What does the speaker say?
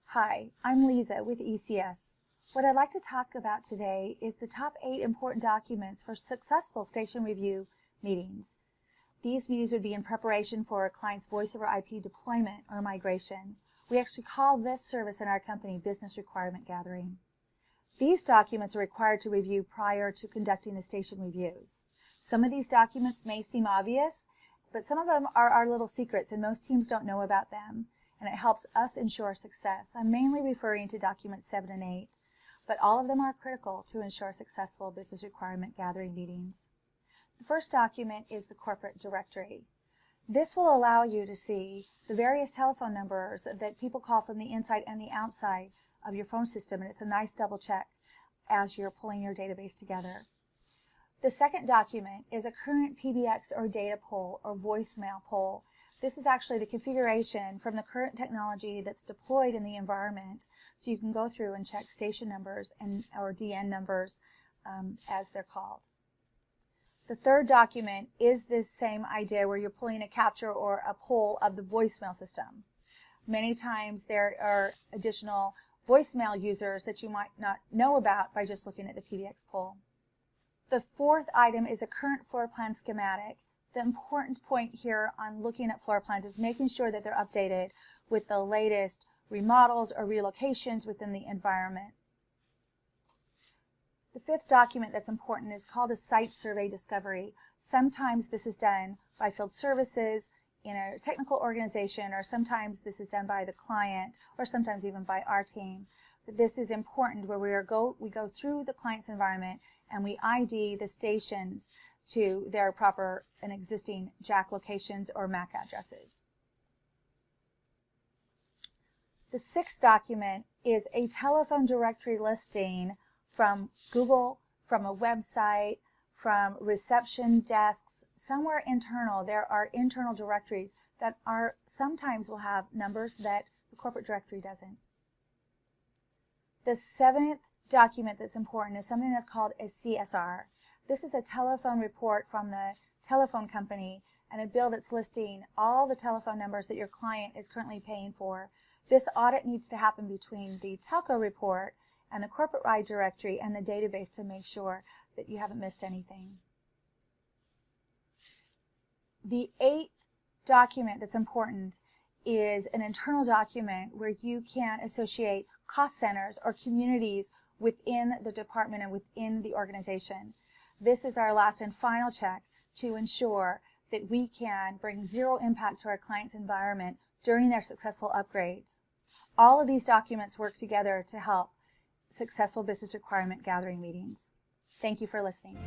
Hi, I'm Lisa with ECS. What I'd like to talk about today is the top 8 important documents for successful station review meetings. These meetings would be in preparation for a client's voice over IP deployment or migration. We actually call this service in our company business requirement gathering. These documents are required to review prior to conducting the station reviews. Some of these documents may seem obvious, but some of them are our little secrets and most teams don't know about them, and it helps us ensure success. I'm mainly referring to documents 7 and 8, but all of them are critical to ensure successful business requirement gathering meetings. The first document is the corporate directory. This will allow you to see the various telephone numbers that people call from the inside and the outside of your phone system, and it's a nice double check as you're pulling your database together. The second document is a current PBX or data poll or voicemail poll. This is actually the configuration from the current technology that's deployed in the environment, so you can go through and check station numbers or DN numbers as they're called. The third document is this same idea where you're pulling a capture or a poll of the voicemail system. Many times there are additional voicemail users that you might not know about by just looking at the PBX poll. The fourth item is a current floor plan schematic. The important point here on looking at floor plans is making sure that they're updated with the latest remodels or relocations within the environment. The fifth document that's important is called a site survey discovery. Sometimes this is done by field services in a technical organization, or sometimes this is done by the client, or sometimes even by our team. But this is important where we go through the client's environment and we ID the stations to their proper and existing Jack locations or MAC addresses. The sixth document is a telephone directory listing from Google, from a website, from reception desks, somewhere internal. There are internal directories that sometimes will have numbers that the corporate directory doesn't. The seventh document that's important is something that's called a CSR. This is a telephone report from the telephone company and a bill that's listing all the telephone numbers that your client is currently paying for. This audit needs to happen between the telco report and the corporate-wide directory and the database to make sure that you haven't missed anything. The eighth document that's important is an internal document where you can associate cost centers or communities within the department and within the organization. This is our last and final check to ensure that we can bring zero impact to our client's environment during their successful upgrades. All of these documents work together to help successful business requirement gathering meetings. Thank you for listening.